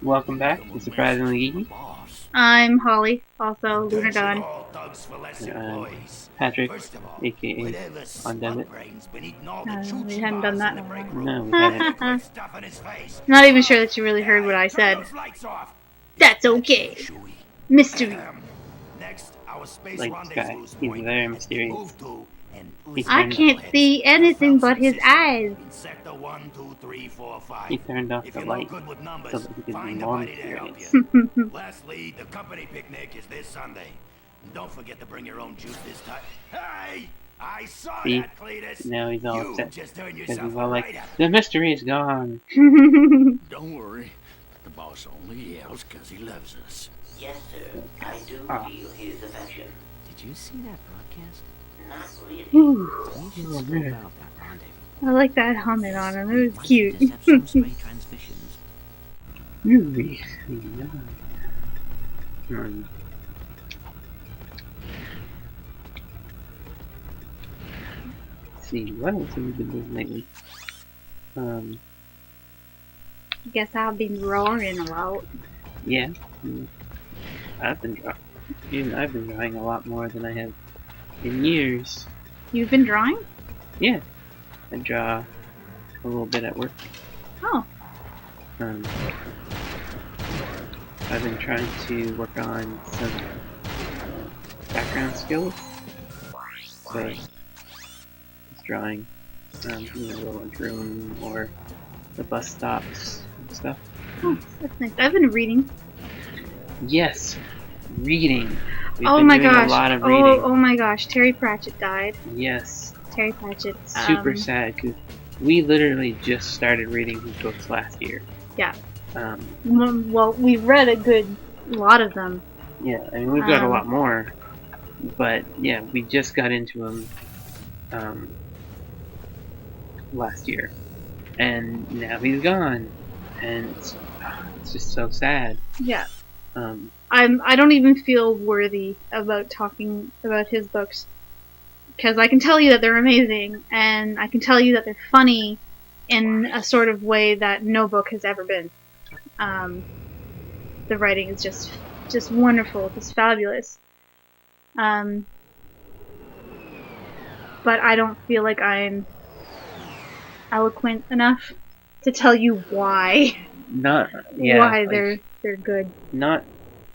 Welcome back to Surprisingly Geeky. I'm Holly, also LunarDawn. Patrick, aka on Debit. We hadn't done that in a while. No, we haven't. Not even sure that you really heard what I said. That's okay. Mystery. Like this guy, he's very mysterious. I can't see anything but his eyes. He turned off the light so that he could be more mysterious. Lastly, the company picnic is this Sunday. Don't forget to bring your own juice this time. Hey! I saw that, Cletus. Now he's all upset just because he's all like, the mystery is gone. Don't worry. The boss only yells because he loves us. Yes, sir. I do feel his affection. Did you see that broadcast? Not really. Ooh, You should scope out that rendezvous. I like that helmet on him. It was cute. Deception spray transmissions. Movie. Let's see, what else have we been doing lately? Guess I've been drawing a lot. Yeah. I've been drawing a lot more than I have in years. You've been drawing? Yeah. I draw a little bit at work. Oh. I've been trying to work on some background skills. So, just drawing, a lunch room or the bus stops and stuff. Oh, that's nice. I've been reading. Yes, reading. We've Oh been my doing gosh. a lot of reading. Oh my gosh. Terry Pratchett died. Yes. Terry Pratchett. Super sad because we literally just started reading his books last year. Yeah. Well, we've read a good lot of them. Yeah, I mean we've got a lot more, but yeah, we just got into him last year, and now he's gone, and it's just so sad. Yeah. I don't even feel worthy about talking about his books because I can tell you that they're amazing, and I can tell you that they're funny in a sort of way that no book has ever been. The writing is just wonderful, just fabulous. But I don't feel like I'm eloquent enough to tell you why. Why they're good. Not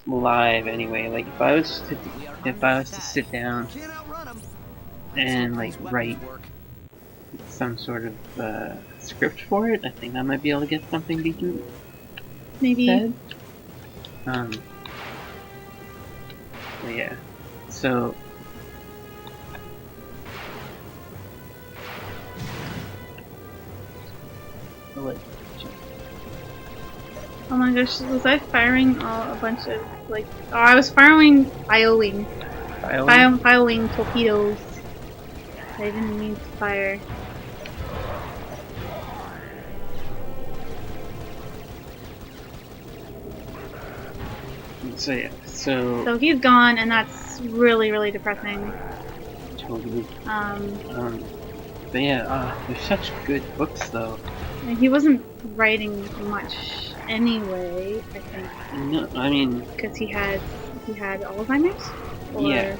live anyway. Like if I was to sit down and like write some sort of script for it, I think I might be able to get something decent. Maybe. Said. Yeah. So. Oh my gosh, was I firing a bunch of, like... Oh, I was firing filing torpedoes. I didn't mean to fire. So yeah, so he's gone, and that's really, really depressing. Totally. But yeah, they're such good books though. And he wasn't writing much anyway, I think. No, I mean... Because he had Alzheimer's? Or... Yeah,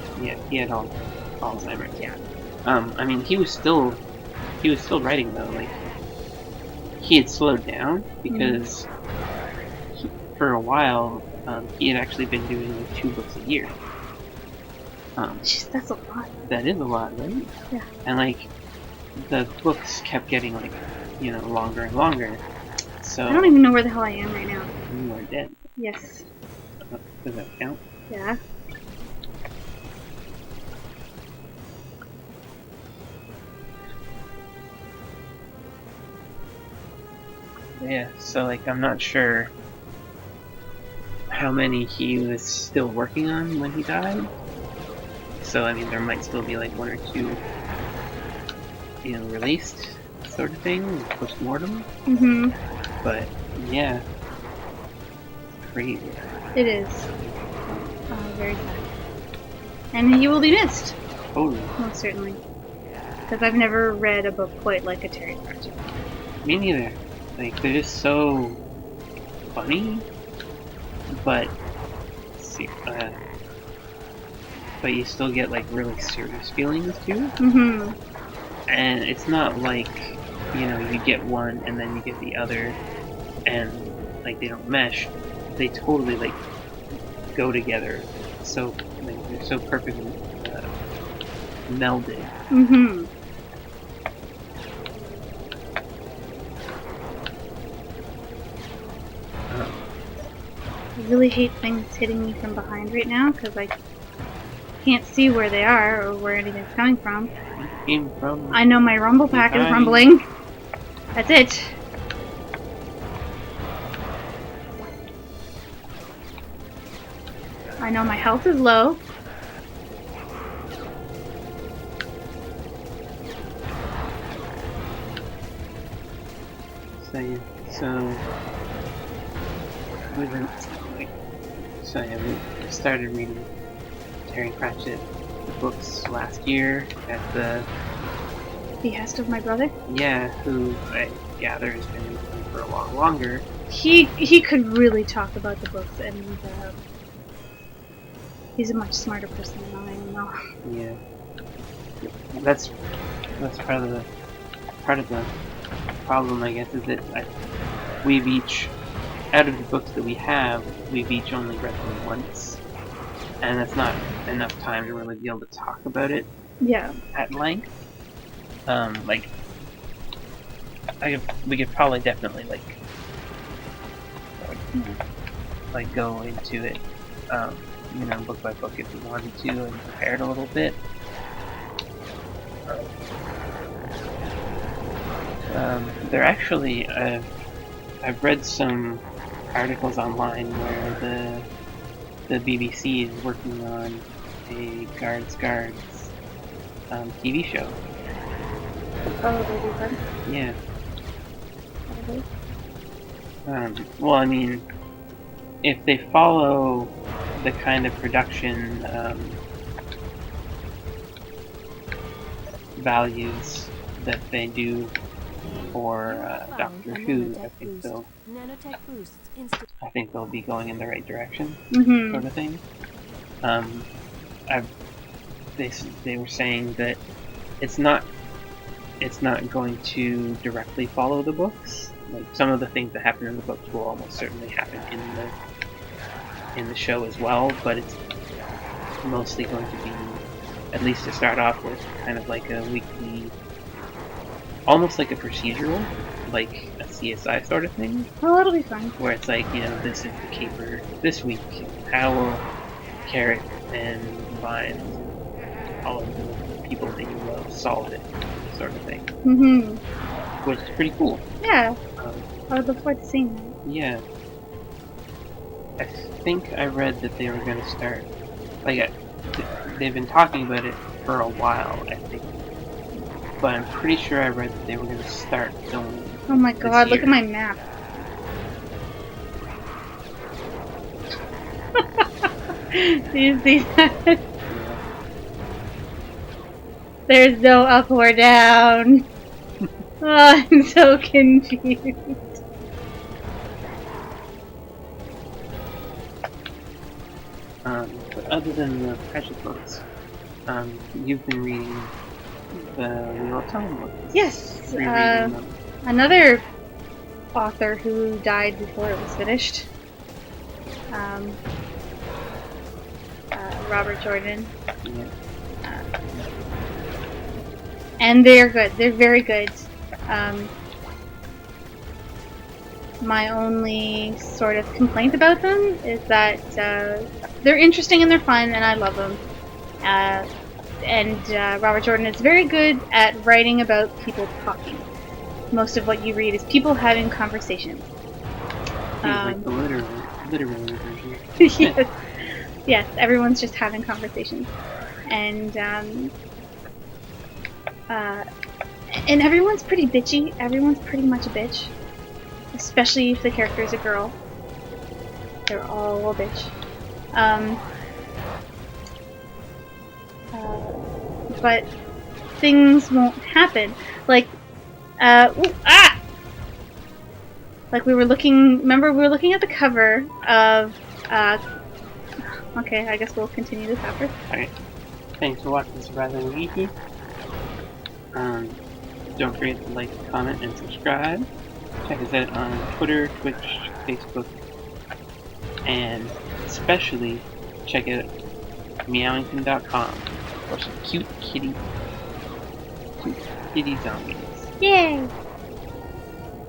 he had Alzheimer's. Yeah. I mean, he was still writing though. Like, he had slowed down because for a while he had actually been doing like 2 books a year. Jeez, that's a lot. That is a lot, right? Yeah. And like, the books kept getting like, longer and longer. So I don't even know where the hell I am right now. You are dead. Yes. Does that count? Yeah. Yeah, so like I'm not sure how many he was still working on when he died. So I mean there might still be like 1 or 2 released sort of thing, post-mortem. But yeah. It's crazy. It is. Very sad. And he will be missed. Totally. Most certainly. because I've never read a book quite like a Terry Pratchett. Me neither. Like, they're just so funny, but but you still get like really serious feelings too. Mm-hmm. And it's not like, you know, you get one and then you get the other, and like they don't mesh. They totally like go together. So like they're so perfectly melded. Mm-hmm. I really hate things hitting me from behind right now because I can't see where they are or where anything's coming from. Came from I know my rumble pack is behind. rumbling. That's it. I know my health is low. So we went like we started reading Terry Pratchett books last year at the Behest of my brother. yeah, who I gather has been with him for a lot longer. He could really talk about the books, and he's a much smarter person than I am now. Yeah, that's part of the problem, I guess, is that we've each, out of the books that we have, we've each only read them once, and that's not enough time to really be able to talk about it Yeah. at length. We could probably definitely like go into it, you know, book by book if we wanted to, and prepare it a little bit. There actually, I've read some articles online where the BBC is working on a Guards TV show. Oh, they do that. Yeah. Okay. Well, I mean, if they follow the kind of production values that they do for Doctor Who, I think they'll be going in the right direction, Mm-hmm. sort of thing. They were saying that it's not going to directly follow the books. Like, some of the things that happen in the books will almost certainly happen in the show as well, but it's mostly going to be, at least to start off with, kind of like a weekly, almost like a procedural, like a CSI sort of thing. Well, that'll be fun. Where it's like, you know, this is the caper this week. How will Carrot and Vine, all of the people that you love, solve it, sort of thing. Mm-hmm. Which is pretty cool. Yeah. I would look forward to seeing that. Yeah. I think I read that they were going to start, like, they've been talking about it for a while, I think. But I'm pretty sure I read that they were going to start filming. Oh my god, look at my map. Do you see that? Yeah. There's no up or down. Oh, I'm so confused. But other than the Pratchett books, you've been reading the Wheel of Time books. Yes, Rereading them. another author who died before it was finished. Robert Jordan. Yeah. And they're good. They're very good. My only sort of complaint about them is that they're interesting and they're fun, and I love them. And Robert Jordan is very good at writing about people talking. Most of what you read is people having conversations. He's like the literary version. Yes. Yes, everyone's just having conversations. And everyone's pretty bitchy. Everyone's pretty much a bitch. Especially if the character is a girl. They're all a bitch. But things won't happen. Like, like we were looking. Remember, we were looking at the cover of. Okay, I guess we'll continue this after. Alright. Thanks for watching Surviving Geeky. Don't forget to like, comment, and subscribe. Check us out on Twitter, Twitch, Facebook, and especially check out meowington.com for some cute kitty zombies. Yay!